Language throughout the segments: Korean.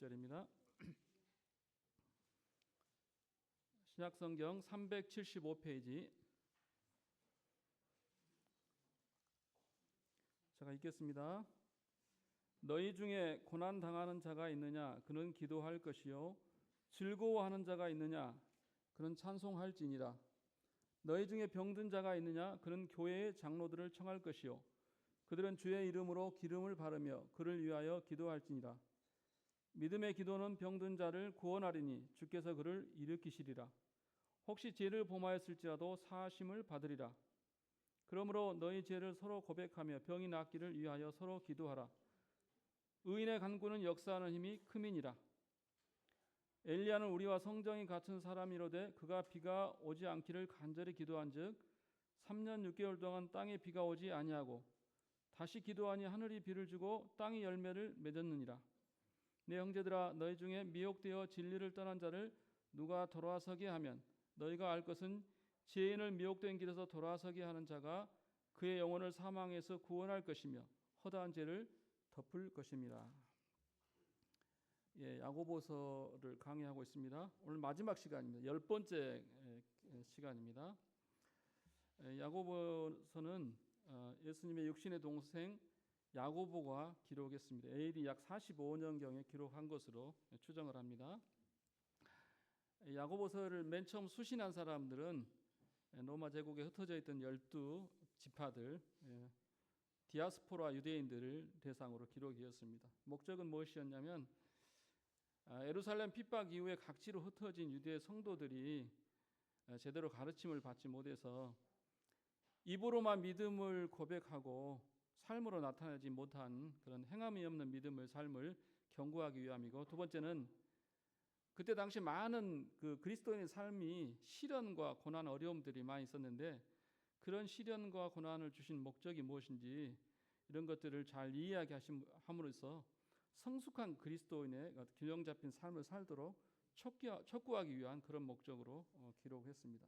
20절입니다. 신약성경 375페이지 제가 읽겠습니다. 너희 중에 고난 당하는 자가 있느냐? 그는 기도할 것이요. 즐거워하는 자가 있느냐? 그는 찬송할지니라. 너희 중에 병든 자가 있느냐? 그는 교회의 장로들을 청할 것이요. 그들은 주의 이름으로 기름을 바르며 그를 위하여 기도할지니라. 믿음의 기도는 병든 자를 구원하리니 주께서 그를 일으키시리라. 혹시 죄를 범하였을지라도 사하심을 받으리라. 그러므로 너희 죄를 서로 고백하며 병이 낫기를 위하여 서로 기도하라. 의인의 간구는 역사하는 힘이 크민이라. 엘리야는 우리와 성정이 같은 사람이로되 그가 비가 오지 않기를 간절히 기도한즉 3년 6개월 동안 땅에 비가 오지 아니하고 다시 기도하니 하늘이 비를 주고 땅이 열매를 맺었느니라. 내 형제들아, 너희 중에 미혹되어 진리를 떠난 자를 누가 돌아서게 하면 너희가 알 것은 죄인을 미혹된 길에서 돌아서게 하는 자가 그의 영혼을 사망에서 구원할 것이며 허다한 죄를 덮을 것임이라. 야고보서를 강의하고 있습니다. 오늘 마지막 시간입니다. 10번째 시간입니다. 야고보서는 예수님의 육신의 동생 야고보가 기록했습니다. AD 약 45년경에 기록한 것으로 추정을 합니다. 야고보서를 맨 처음 수신한 사람들은 로마 제국에 흩어져 있던 12지파들, 디아스포라 유대인들을 대상으로 기록이었습니다. 목적은 무엇이었냐면 예루살렘 핍박 이후에 각지로 흩어진 유대 성도들이 제대로 가르침을 받지 못해서 입으로만 믿음을 고백하고 삶으로 나타내지 못한 그런 행함이 없는 믿음의 삶을 경고하기 위함이고, 두 번째는 그때 당시 많은 그 그리스도인의 삶이 시련과 고난, 어려움들이 많이 있었는데 그런 시련과 고난을 주신 목적이 무엇인지 이런 것들을 잘 이해하게 함으로써 성숙한 그리스도인의 균형 잡힌 삶을 살도록 촉구하기 위한 그런 목적으로 기록했습니다.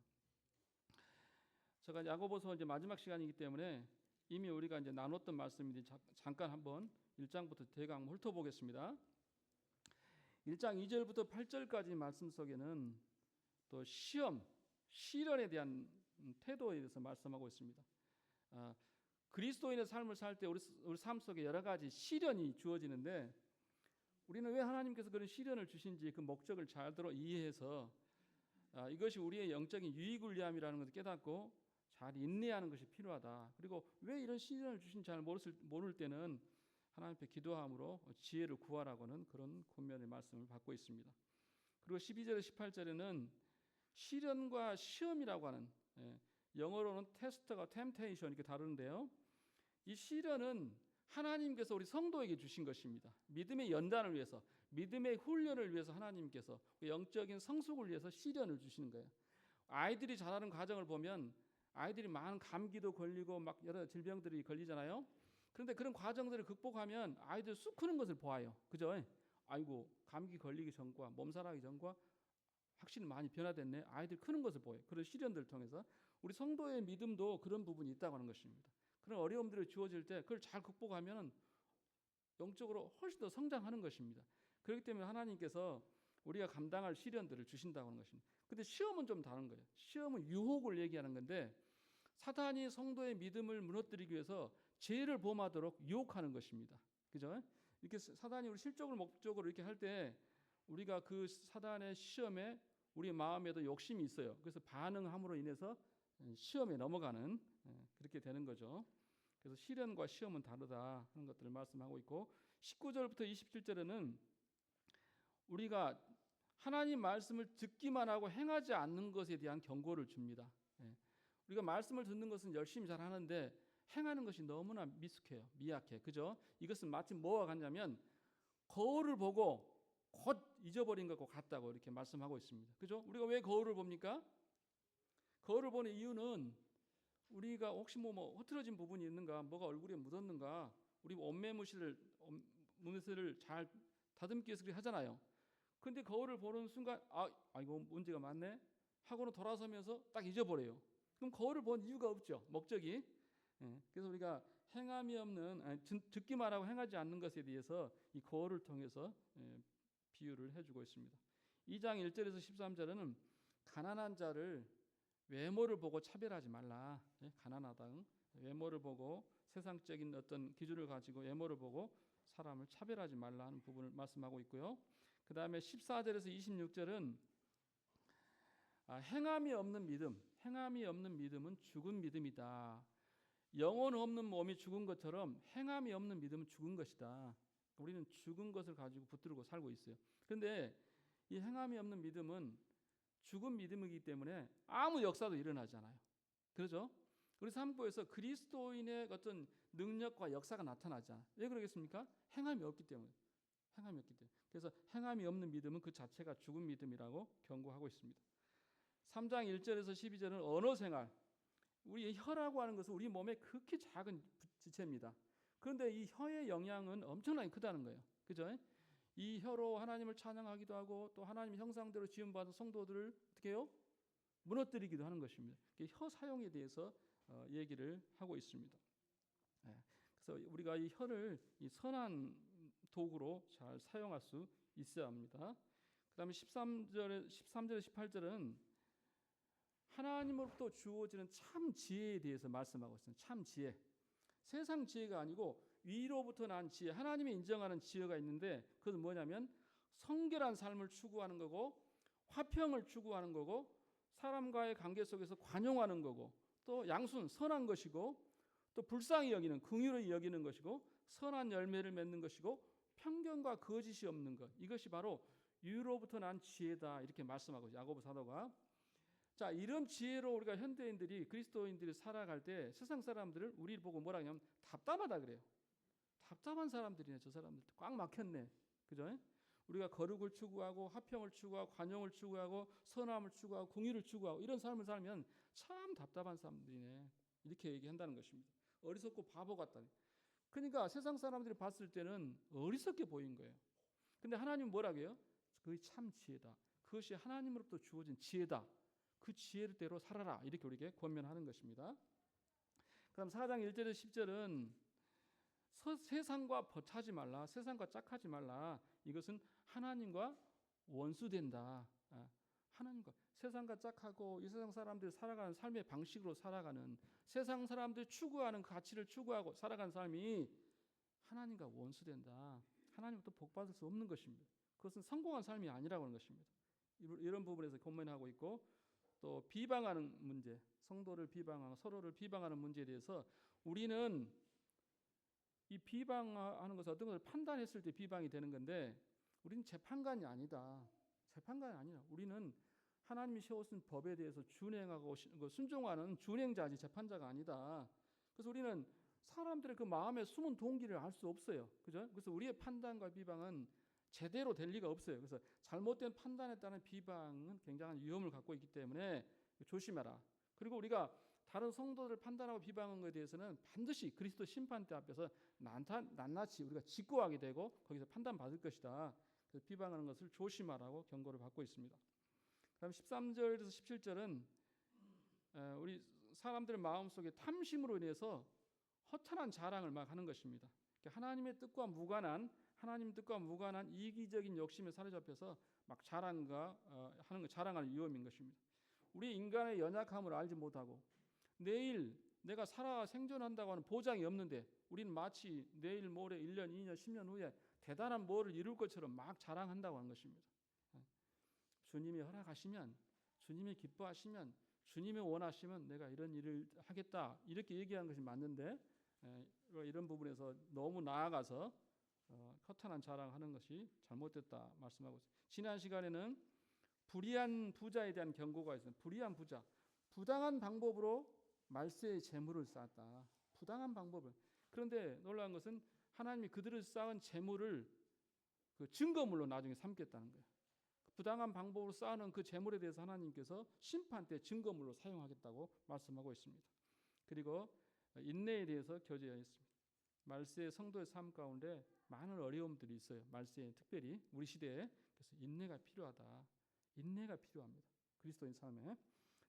제가 야고보서 이제 마지막 시간이기 때문에 이미 우리가 이제 나눴던 말씀인데 잠깐 한번 1장부터 대강 훑어보겠습니다. 1장 2절부터 8절까지 말씀 속에는 또 시련에 대한 태도에 대해서 말씀하고 있습니다. 그리스도인의 삶을 살 때 우리 삶 속에 여러 가지 시련이 주어지는데 우리는 왜 하나님께서 그런 시련을 주신지 그 목적을 잘 이해해서 이것이 우리의 영적인 유익을 위함이라는 것을 깨닫고 잘 인내하는 것이 필요하다. 그리고 왜 이런 시련을 주신지 잘 모를 때는 하나님 앞에 기도함으로 지혜를 구하라고는 그런 권면의 말씀을 받고 있습니다. 그리고 12절에 18절에는 시련과 시험이라고 하는, 영어로는 테스트가 템테이션 이렇게 다루는데요, 이 시련은 하나님께서 우리 성도에게 주신 것입니다. 믿음의 연단을 위해서, 믿음의 훈련을 위해서 하나님께서 영적인 성숙을 위해서 시련을 주시는 거예요. 아이들이 자라는 과정을 보면 아이들이 많은 감기도 걸리고 막 여러 질병들이 걸리잖아요. 그런데 그런 과정들을 극복하면 아이들 쑥 크는 것을 보아요. 그죠? 아이고, 감기 걸리기 전과 몸살하기 전과 확실히 많이 변화됐네. 아이들 크는 것을 보여요. 그런 시련들을 통해서 우리 성도의 믿음도 그런 부분이 있다고 하는 것입니다. 그런 어려움들이 주어질 때 그걸 잘 극복하면 영적으로 훨씬 더 성장하는 것입니다. 그렇기 때문에 하나님께서 우리가 감당할 시련들을 주신다고 하는 것입니다. 근데 시험은 좀 다른 거예요. 시험은 유혹을 얘기하는 건데 사탄이 성도의 믿음을 무너뜨리기 위해서 죄를 범하도록 유혹하는 것입니다. 그죠? 이렇게 사단이 우리 실적을 목적으로 이렇게 할 때 우리가 그 사단의 시험에 우리 마음에도 욕심이 있어요. 그래서 반응함으로 인해서 시험에 넘어가는, 그렇게 되는 거죠. 그래서 시련과 시험은 다르다 하는 것들을 말씀하고 있고, 19절부터 27절에는 우리가 하나님 말씀을 듣기만 하고 행하지 않는 것에 대한 경고를 줍니다. 우리가 말씀을 듣는 것은 열심히 잘 하는데 행하는 것이 너무나 미숙해요. 미약해. 그죠? 이것은 마치 뭐와 같냐면 거울을 보고 곧 잊어버린 것과 같다고 이렇게 말씀하고 있습니다. 그죠? 우리가 왜 거울을 봅니까? 거울을 보는 이유는 우리가 혹시 뭐 흐트러진 부분이 있는가, 뭐가 얼굴에 묻었는가, 우리 옷매무새를 잘 다듬기 위해서 그렇게 하잖아요. 그런데 거울을 보는 순간 이거 문제가 많네 하고는 돌아서면서 딱 잊어버려요. 그럼 거울을 본 이유가 없죠. 목적이. 그래서 우리가 행함이 없는, 듣기만 하고 행하지 않는 것에 대해서 이 거울을 통해서 비유를 해주고 있습니다. 2장 1절에서 13절에는 가난한 자를 외모를 보고 차별하지 말라. 가난하다. 외모를 보고 세상적인 어떤 기준을 가지고 외모를 보고 사람을 차별하지 말라 하는 부분을 말씀하고 있고요. 그 다음에 14절에서 26절은 행함이 없는 믿음, 행함이 없는 믿음은 죽은 믿음이다. 영혼 없는 몸이 죽은 것처럼 행함이 없는 믿음은 죽은 것이다. 우리는 죽은 것을 가지고 붙들고 살고 있어요. 그런데 이 행함이 없는 믿음은 죽은 믿음이기 때문에 아무 역사도 일어나지 않아요. 그렇죠? 우리 사무부에서 그리스도인의 어떤 능력과 역사가 나타나지 않아요. 왜 그러겠습니까? 행함이 없기 때문에. 행함이 없기 때문에. 그래서 행함이 없는 믿음은 그 자체가 죽은 믿음이라고 경고하고 있습니다. 3장 1절에서 12절은 언어 생활. 우리 혀라고 하는 것은 우리 몸의 극히 작은 지체입니다. 그런데 이 혀의 영향은 엄청나게 크다는 거예요. 그죠? 이 혀로 하나님을 찬양하기도 하고 또 하나님 형상대로 지음받은 성도들을 어떻게 해요? 무너뜨리기도 하는 것입니다. 혀 사용에 대해서 얘기를 하고 있습니다. 그래서 우리가 이 혀를 이 선한 도구로 잘 사용할 수 있어야 합니다. 그 다음에 13절에 18절은 하나님으로부터 주어지는 참 지혜에 대해서 말씀하고 있습니다. 참 지혜. 세상 지혜가 아니고 위로부터 난 지혜, 하나님이 인정하는 지혜가 있는데 그것은 뭐냐면 성결한 삶을 추구하는 거고 화평을 추구하는 거고 사람과의 관계 속에서 관용하는 거고 또 양순, 선한 것이고 또 불쌍히 여기는, 긍휼히 여기는 것이고 선한 열매를 맺는 것이고 편견과 거짓이 없는 것. 이것이 바로 위로부터 난 지혜다 이렇게 말씀하고 야고보 사도가. 자, 이런 지혜로 우리가 현대인들이 그리스도인들이 살아갈 때 세상 사람들을 우리를 보고 뭐라 하냐면 답답하다 그래요. 답답한 사람들이네. 저 사람들 꽉 막혔네. 그죠? 우리가 거룩을 추구하고 화평을 추구하고 관용을 추구하고 선함을 추구하고 공의를 추구하고 이런 삶을 살면 참 답답한 사람들이네. 이렇게 얘기한다는 것입니다. 어리석고 바보 같다. 그러니까 세상 사람들이 봤을 때는 어리석게 보인 거예요. 근데 하나님은 뭐라고 해요? 그것이 참 지혜다. 그것이 하나님으로부터 주어진 지혜다. 그 지혜대로 살아라. 이렇게 우리에게 권면하는 것입니다. 그다음 4장 1절에서 10절은 세상과 버차지 말라. 세상과 짝하지 말라. 이것은 하나님과 원수된다. 하나님과 세상과 짝하고 이 세상 사람들이 살아가는 삶의 방식으로 살아가는 세상 사람들이 추구하는 가치를 추구하고 살아가는 삶이 하나님과 원수된다. 하나님부터 복받을 수 없는 것입니다. 그것은 성공한 삶이 아니라고 하는 것입니다. 이런 부분에서 권면하고 있고 또 비방하는 문제, 성도를 비방하고 서로를 비방하는 문제에 대해서 우리는 이 비방하는 것은 어떤 것을 판단했을 때 비방이 되는 건데 우리는 재판관이 아니다. 재판관이 아니라 우리는 하나님이 세우신 법에 대해서 준행하고 순종하는 준행자지 재판자가 아니다. 그래서 우리는 사람들의 그 마음의 숨은 동기를 알 수 없어요. 그죠? 그래서 우리의 판단과 비방은 제대로 될 리가 없어요. 그래서 잘못된 판단에 따른 비방은 굉장한 위험을 갖고 있기 때문에 조심해라. 그리고 우리가 다른 성도들을 판단하고 비방한 것에 대해서는 반드시 그리스도 심판대 앞에서 낱낱이 우리가 직고하게 되고 거기서 판단받을 것이다. 그래서 비방하는 것을 조심하라고 경고를 받고 있습니다. 그다음 13절에서 17절은 우리 사람들의 마음속에 탐심으로 인해서 허탄한 자랑을 막 하는 것입니다. 하나님의 뜻과 무관한 하나님 뜻과 무관한 이기적인 욕심에 사로잡혀서 막 자랑하는 위험인 것입니다. 우리 인간의 연약함을 알지 못하고 내일 내가 살아 생존한다고 하는 보장이 없는데 우리는 마치 내일 모레 1년, 2년, 10년 후에 대단한 뭐를 이룰 것처럼 막 자랑한다고 하는 것입니다. 주님이 허락하시면 주님이 기뻐하시면 주님이 원하시면 내가 이런 일을 하겠다 이렇게 얘기하는 것이 맞는데 이런 부분에서 너무 나아가서 허탄한 자랑하는 것이 잘못됐다 말씀하고 있습니다. 지난 시간에는 불의한 부자에 대한 경고가 있습니다. 불의한 부자, 부당한 방법으로 말세의 재물을 쌓았다. 부당한 방법을. 그런데 놀라운 것은 하나님이 그들을 쌓은 재물을 그 증거물로 나중에 삼겠다는 거예요. 부당한 방법으로 쌓아놓은 그 재물에 대해서 하나님께서 심판 때 증거물로 사용하겠다고 말씀하고 있습니다. 그리고 인내에 대해서 교제하여 있습니다. 말세의 성도의 삶 가운데 많은 어려움들이 있어요. 말세에 특별히 우리 시대에. 그래서 인내가 필요하다. 인내가 필요합니다. 그리스도인 삶에.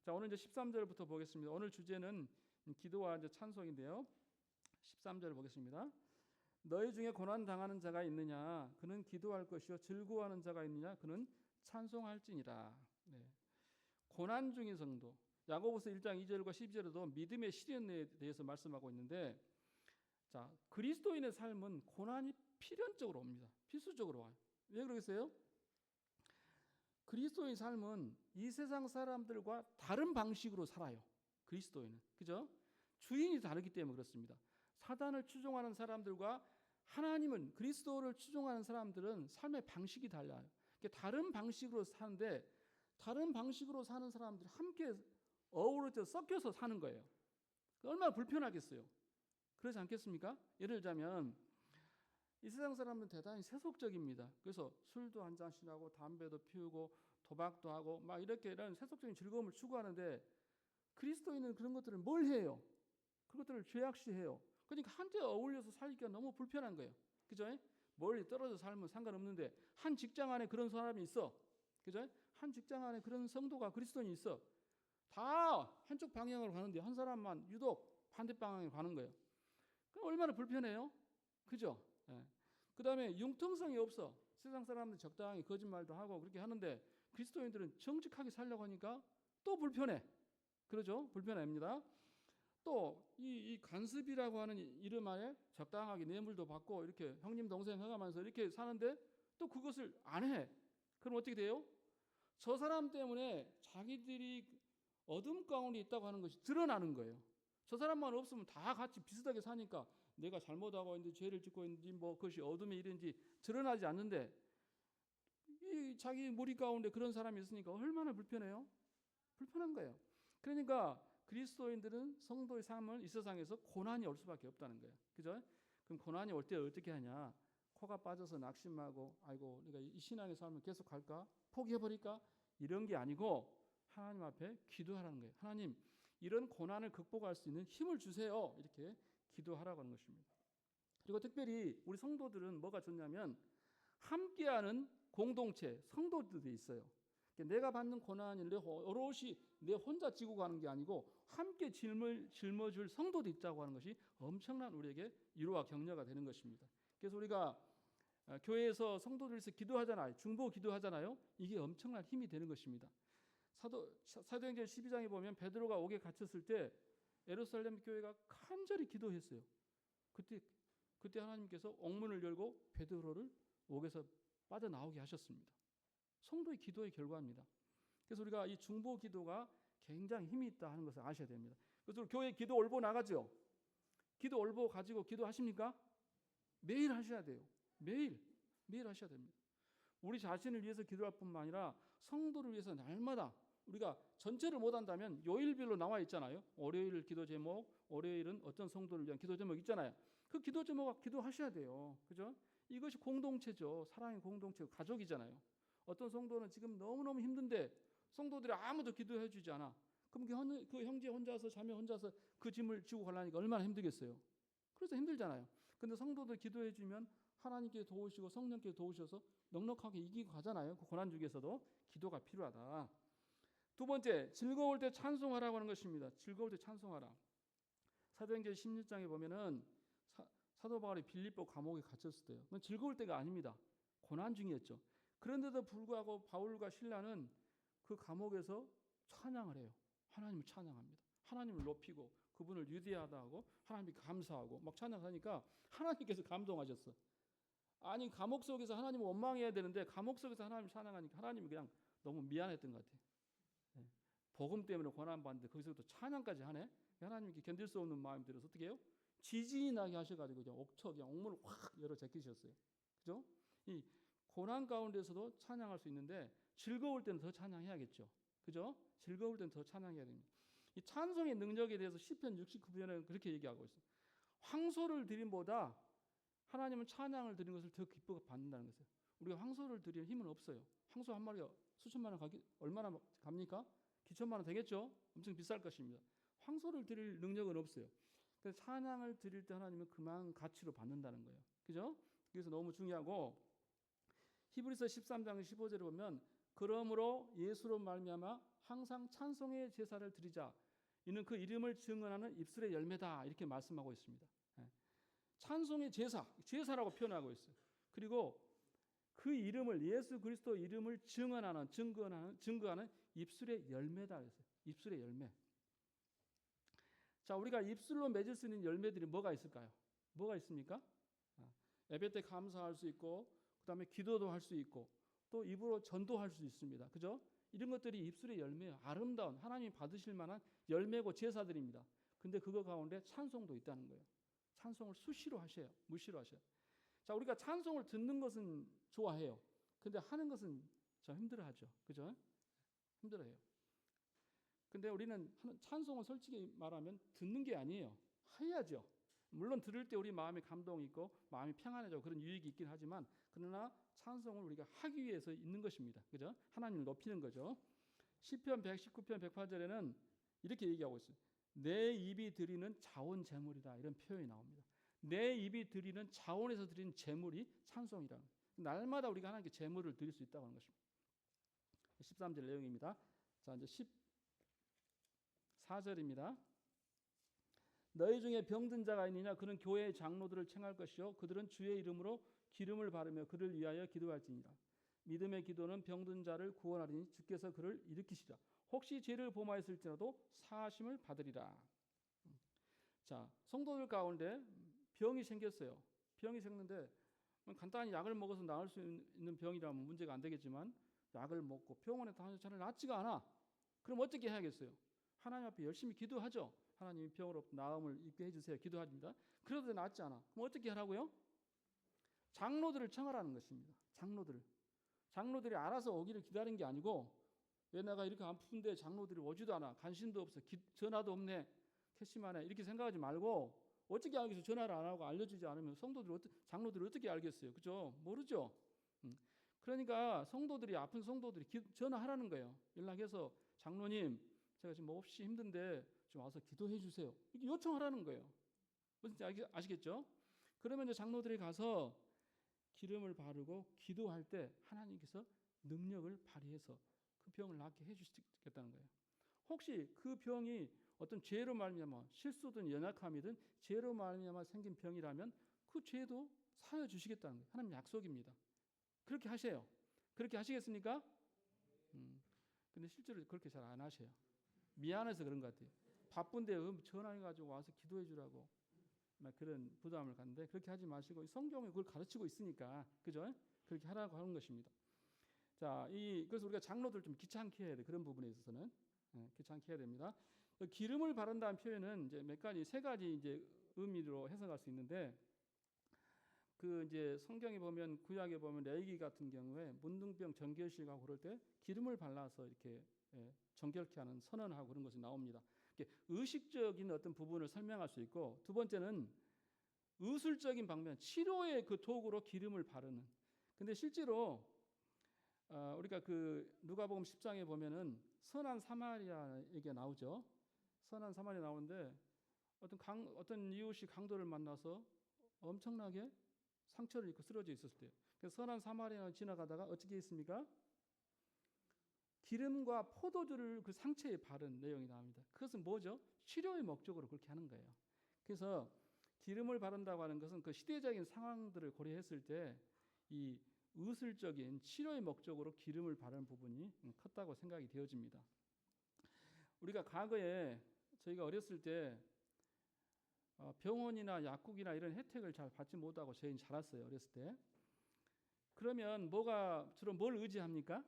자, 오늘 이제 13절부터 보겠습니다. 오늘 주제는 기도와 이제 찬송인데요. 13절 보겠습니다. 너희 중에 고난 당하는 자가 있느냐? 그는 기도할 것이요 즐거워하는 자가 있느냐? 그는 찬송할지니라. 네. 고난 중인 성도. 야고보서 1장 2절과 12절에도 믿음의 시련에 대해서 말씀하고 있는데, 자, 그리스도인의 삶은 고난이 필연적으로 옵니다. 필수적으로 와요. 왜 그러겠어요? 그리스도인 삶은 이 세상 사람들과 다른 방식으로 살아요. 그리스도인은. 그죠? 주인이 다르기 때문에 그렇습니다. 사단을 추종하는 사람들과 하나님은 그리스도를 추종하는 사람들은 삶의 방식이 달라요. 다른 방식으로 사는데, 다른 방식으로 사는 사람들이 함께 어우러져 섞여서 사는 거예요. 얼마나 불편하겠어요. 그렇지 않겠습니까? 예를 들자면 이 세상 사람은 대단히 세속적입니다. 그래서 술도 한 잔씩 하고 담배도 피우고 도박도 하고 막 이렇게 이런 세속적인 즐거움을 추구하는데, 그리스도인은 그런 것들을 뭘 해요? 그것들을 죄악시해요. 그러니까 한테 어울려서 살기가 너무 불편한 거예요. 그죠? 멀리 떨어져 살면 상관없는데 한 직장 안에 그런 사람이 있어. 그죠? 한 직장 안에 그런 성도가 그리스도인이 있어. 다 한쪽 방향으로 가는데 한 사람만 유독 반대 방향으로 가는 거예요. 그럼 얼마나 불편해요? 그죠? 예. 그 다음에 융통성이 없어. 세상 사람들 적당히 거짓말도 하고 그렇게 하는데 그리스도인들은 정직하게 살려고 하니까 또 불편해. 그러죠? 불편합니다. 또 이 간섭이라고 하는 이름 아래 적당하게 뇌물도 받고 이렇게 형님 동생 해가면서 이렇게 사는데 또 그것을 안 해. 그럼 어떻게 돼요? 저 사람 때문에 자기들이 어둠 가운데 있다고 하는 것이 드러나는 거예요. 저 사람만 없으면 다 같이 비슷하게 사니까 내가 잘못하고 있는지 죄를 짓고 있는지 뭐 그것이 어둠의 일인지 드러나지 않는데, 이 자기 무리 가운데 그런 사람이 있으니까 얼마나 불편해요? 불편한 거예요. 그러니까 그리스도인들은 성도의 삶을 이 세상에서 고난이 올 수밖에 없다는 거예요. 그죠? 그럼 고난이 올 때 어떻게 하냐? 코가 빠져서 낙심하고 아이고 내가 이 신앙의 삶을 계속 할까? 포기해버릴까? 이런 게 아니고 하나님 앞에 기도하라는 거예요. 하나님, 이런 고난을 극복할 수 있는 힘을 주세요. 이렇게 기도하라고 하는 것입니다. 그리고 특별히 우리 성도들은 뭐가 좋냐면 함께하는 공동체, 성도들이 있어요. 내가 받는 고난을 오롯이 내 혼자 지고 가는 게 아니고 함께 짊어질 성도도 있다고 하는 것이 엄청난 우리에게 위로와 격려가 되는 것입니다. 그래서 우리가 교회에서 성도들에서 기도하잖아요. 중보 기도하잖아요. 이게 엄청난 힘이 되는 것입니다. 사도행전 12장에 보면 베드로가 옥에 갇혔을 때 예루살렘 교회가 간절히 기도했어요. 그때 하나님께서 옥문을 열고 베드로를 옥에서 빠져나오게 하셨습니다. 성도의 기도의 결과입니다. 그래서 우리가 이 중보 기도가 굉장히 힘이 있다 하는 것을 아셔야 됩니다. 그래서 교회 기도 올보 나가죠. 기도 올보 가지고 기도하십니까? 매일 하셔야 돼요. 매일 하셔야 됩니다. 우리 자신을 위해서 기도할 뿐만 아니라 성도를 위해서 날마다, 우리가 전체를 못한다면 요일별로 나와 있잖아요. 월요일 기도 제목, 월요일은 어떤 성도를 위한 기도 제목 있잖아요. 그 기도 제목 기도하셔야 돼요. 그죠? 이것이 공동체죠. 사랑의 공동체, 가족이잖아요. 어떤 성도는 지금 너무너무 힘든데 성도들이 아무도 기도해 주지 않아. 그럼 그 형제 혼자서, 자매 혼자서 그 짐을 지고 가려니까 얼마나 힘들겠어요. 그래서 힘들잖아요. 근데 성도들 기도해 주면 하나님께 도우시고 성령께 도우셔서 넉넉하게 이기고 가잖아요. 그 고난 중에서도 기도가 필요하다. 두 번째, 즐거울 때 찬송하라고 하는 것입니다. 즐거울 때 찬송하라. 사도행전 16장에 보면은 사도 바울이 빌립보 감옥에 갇혔을 때요. 그건 즐거울 때가 아닙니다. 고난 중이었죠. 그런데도 불구하고 바울과 실라는 그 감옥에서 찬양을 해요. 하나님을 찬양합니다. 하나님을 높이고 그분을 위대하다 하고 하나님이 감사하고 막 찬양하니까 하나님께서 감동하셨어. 아니, 감옥 속에서 하나님을 원망해야 되는데 감옥 속에서 하나님을 찬양하니까 하나님이 그냥 너무 미안했던 것 같아요. 복음 때문에 고난받는데 거기서도 찬양까지 하네. 하나님께 견딜 수 없는 마음이 들어서 어떻게 해요? 지진이 나게 하셔가지고 그냥 옥문을 확 열어 제끼셨어요. 그죠? 이 고난 가운데서도 찬양할 수 있는데 즐거울 때는 더 찬양해야겠죠. 그죠? 즐거울 때는 더 찬양해야 됩니다. 이 찬송의 능력에 대해서 시편 69편에는 그렇게 얘기하고 있어요. 황소를 드림보다 하나님은 찬양을 드리는 것을 더 기뻐 받는다는 것이에요. 우리가 황소를 드리는 힘은 없어요. 황소 한 마리가 수천만 원 얼마나 갑니까? 기천만 원 되겠죠? 엄청 비쌀 것입니다. 황소를 드릴 능력은 없어요. 그래서 찬양을 드릴 때 하나님은 그만 가치로 받는다는 거예요. 그죠? 그래서 너무 중요하고, 히브리서 13장 15절에 보면 그러므로 예수로 말미암아 항상 찬송의 제사를 드리자. 이는 그 이름을 증언하는 입술의 열매다. 이렇게 말씀하고 있습니다. 찬송의 제사라고 표현하고 있어요. 그리고 그 이름을 예수 그리스도 이름을 증거하는 입술의 열매다 그랬어요. 입술의 열매. 자, 우리가 입술로 맺을 수 있는 열매들이 뭐가 있을까요? 뭐가 있습니까? 예배 때 감사할 수 있고, 그다음에 기도도 할 수 있고, 또 입으로 전도할 수 있습니다. 그죠? 이런 것들이 입술의 열매예요. 아름다운 하나님이 받으실 만한 열매고 제사들입니다. 근데 그거 가운데 찬송도 있다는 거예요. 찬송을 수시로 하셔요. 무시로 하셔요. 자, 우리가 찬송을 듣는 것은 좋아해요. 근데 하는 것은 좀 힘들어하죠. 그죠? 힘들어해요. 근데 우리는 찬송은 솔직히 말하면 듣는 게 아니에요. 해야죠. 물론 들을 때 우리 마음에 감동이 있고 마음이 평안해져 그런 유익이 있긴 하지만, 그러나 찬송을 우리가 하기 위해서 있는 것입니다. 그죠? 하나님을 높이는 거죠. 시편 119편 108절에는 이렇게 얘기하고 있어요. 내 입이 드리는 자원 제물이다, 이런 표현이 나옵니다. 내 입이 드리는 자원에서 드리는 제물이 찬송이라. 날마다 우리가 하나님께 제물을 드릴 수 있다고 하는 것입니다. 13절 내용입니다. 자, 이제 14절입니다. 너희 중에 병든 자가 있느냐? 그는 교회의 장로들을 청할 것이요 그들은 주의 이름으로 기름을 바르며 그를 위하여 기도할지니라. 믿음의 기도는 병든 자를 구원하리니 주께서 그를 일으키시라. 혹시 죄를 범하였을지라도 사하심을 받으리라. 자, 성도들 가운데 병이 생겼어요. 병이 생겼는데 간단히 약을 먹어서 나을 수 있는 병이라면 문제가 안 되겠지만, 약을 먹고 병원에 다녀서 잘 낫지가 않아. 그럼 어떻게 해야겠어요? 하나님 앞에 열심히 기도하죠. 하나님 병으로부터 나음을 입게 해주세요. 기도합니다. 그래도 낫지 않아. 그럼 어떻게 하라고요? 장로들을 청하라는 것입니다. 장로들이 알아서 오기를 기다린 게 아니고, 왜 내가 이렇게 아픈데 장로들이 오지도 않아, 관심도 없어, 전화도 없네, 캐시만해, 이렇게 생각하지 말고, 어떻게 알겠어요? 전화를 안 하고 알려주지 않으면 장로들이 어떻게 알겠어요? 그죠? 모르죠. 그러니까 아픈 성도들이 전화하라는 거예요. 연락해서 장로님, 제가 지금 몹시 힘든데 좀 와서 기도해 주세요, 이렇게 요청하라는 거예요. 무슨지 아시겠죠? 그러면 이제 장로들이 가서 기름을 바르고 기도할 때 하나님께서 능력을 발휘해서 그 병을 낫게 해주시겠다는 거예요. 혹시 그 병이 어떤 죄로 말미암아, 실수든 연약함이든 죄로 말미암아 생긴 병이라면 그 죄도 사여 주시겠다는 거예요. 하나님 약속입니다. 그렇게 하세요. 그렇게 하시겠습니까? 근데 실제로 그렇게 잘 안 하셔요. 미안해서 그런 것 같아요. 바쁜데 전화해가지고 와서 기도해 주라고 그런 부담을 갖는데, 그렇게 하지 마시고 성경에 그걸 가르치고 있으니까, 그죠? 그렇게 하라고 하는 것입니다. 자, 그래서 우리가 장로들 좀 귀찮게 해야 돼. 그런 부분에 있어서는 귀찮게 해야 됩니다. 기름을 바른다는 표현은 이제 세 가지 이제 의미로 해석할 수 있는데, 그 이제 성경에 보면, 구약에 보면 레위기 같은 경우에 문둥병 정결식하고 그럴 때 기름을 발라서 이렇게 정결케 하는, 선언하고 그런 것이 나옵니다. 의식적인 어떤 부분을 설명할 수 있고, 두 번째는 의술적인 방면, 치료의 그 도구로 기름을 바르는. 근데 실제로 우리가 그 누가복음 10장에 보면은 선한 사마리아에게 나오죠. 선한 사마리아 나오는데 어떤 이웃이 강도를 만나서 엄청나게 상처를 입고 쓰러져 있었을 때요. 그래서 선한 사마리아를 지나가다가 어떻게 했습니까? 기름과 포도주를 그 상처에 바른 내용이 나옵니다. 그것은 뭐죠? 치료의 목적으로 그렇게 하는 거예요. 그래서 기름을 바른다고 하는 것은 그 시대적인 상황들을 고려했을 때 이 의술적인 치료의 목적으로 기름을 바르는 부분이 컸다고 생각이 되어집니다. 우리가 과거에 저희가 어렸을 때 병원이나 약국이나 이런 혜택을 잘 받지 못하고 저희는 자랐어요. 어렸을 때. 그러면 주로 뭘 의지합니까?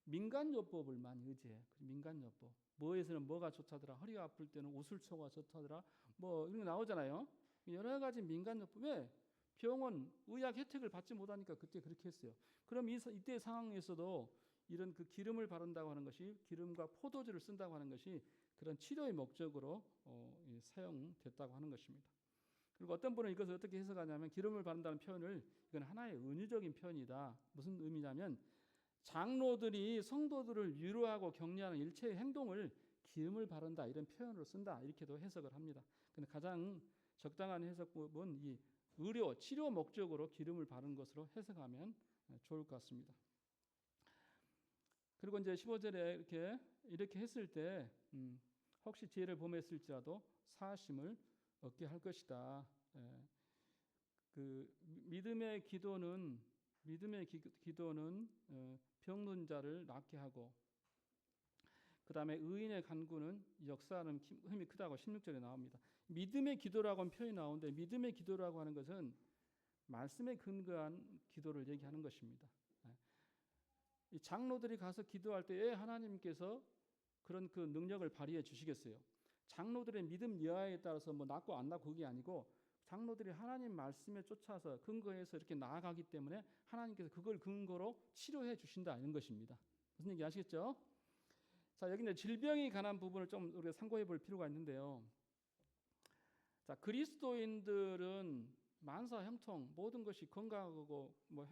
민간요법을 많이 의지해요. 민간요법. 뭐에서는 뭐가 좋다더라, 허리가 아플 때는 우술초가 좋다더라, 뭐 이런 거 나오잖아요. 여러 가지 민간요법. 왜? 병원, 의학 혜택을 받지 못하니까 그때 그렇게 했어요. 그럼 이때 상황에서도 이런 그 기름을 바른다고 하는 것이, 기름과 포도주를 쓴다고 하는 것이 그런 치료의 목적으로 사용됐다고 하는 것입니다. 그리고 어떤 분은 이것을 어떻게 해석하냐면, 기름을 바른다는 표현을, 이건 하나의 은유적인 표현이다. 무슨 의미냐면, 장로들이 성도들을 위로하고 격려하는 일체의 행동을 기름을 바른다, 이런 표현으로 쓴다, 이렇게도 해석을 합니다. 근데 가장 적당한 해석법은 이 의료, 치료 목적으로 기름을 바른 것으로 해석하면 좋을 것 같습니다. 그리고 이제 15절에 이렇게 했을 때 혹시 죄를 범했을지라도 사하심을 얻게 할 것이다. 그 믿음의 기도는 병든 자를 낫게 하고, 그 다음에 의인의 간구는 역사하는 힘이 크다고 16절에 나옵니다. 믿음의 기도라고 하는 표현이 나오는데, 믿음의 기도라고 하는 것은 말씀에 근거한 기도를 얘기하는 것입니다. 이 장로들이 가서 기도할 때에 하나님께서 그런 그 능력을 발휘해 주시겠어요? 장로들의 믿음 여하에 따라서 뭐 낫고 안 낫고 그게 아니고, 장로들이 하나님 말씀에 쫓아서 근거해서 이렇게 나아가기 때문에 하나님께서 그걸 근거로 치료해 주신다 이런 것입니다. 무슨 얘기 아시겠죠? 자, 여기 이제 질병에 관한 부분을 좀 우리가 참고해 볼 필요가 있는데요. 자, 그리스도인들은 만사 형통, 모든 것이 건강하고 뭐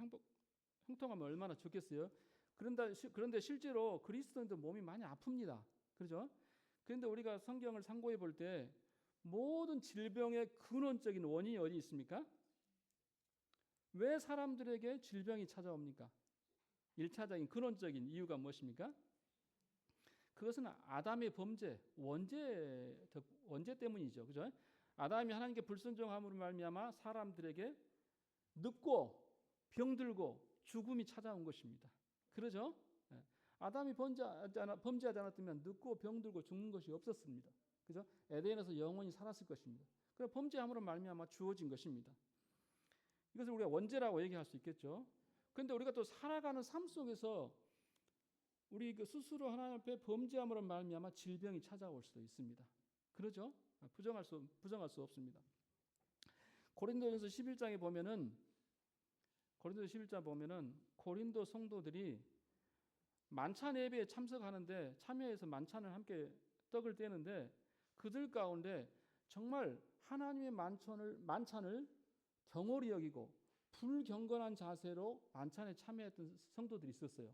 형통하면 얼마나 좋겠어요? 그런데 실제로 그리스도인들 몸이 많이 아픕니다. 그렇죠? 그런데 우리가 성경을 참고해 볼 때 모든 질병의 근원적인 원인이 어디 있습니까? 왜 사람들에게 질병이 찾아옵니까? 1차적인 근원적인 이유가 무엇입니까? 그것은 아담의 범죄, 원죄 때문이죠. 그죠? 아담이 하나님께 불순종함으로 말미암아 사람들에게 늙고 병들고 죽음이 찾아온 것입니다. 그러죠? 아담이 범죄하지 않았다면 늙고 병들고 죽는 것이 없었습니다. 그죠? 에덴에서 영원히 살았을 것입니다. 그래서 범죄함으로 말미암아 주어진 것입니다. 이것을 우리가 원죄라고 얘기할 수 있겠죠. 그런데 우리가 또 살아가는 삶 속에서 우리 그 스스로 하나님 앞에 범죄함으로 말미암아 질병이 찾아올 수도 있습니다. 그러죠? 부정할 수 없습니다. 고린도전서 11장에 보면은 고린도 성도들이 만찬 예배에 참석하는데 참여해서 만찬을 함께 떡을 떼는데 그들 가운데 정말 하나님의 만찬을 경홀히 여기고 불경건한 자세로 만찬에 참여했던 성도들이 있었어요.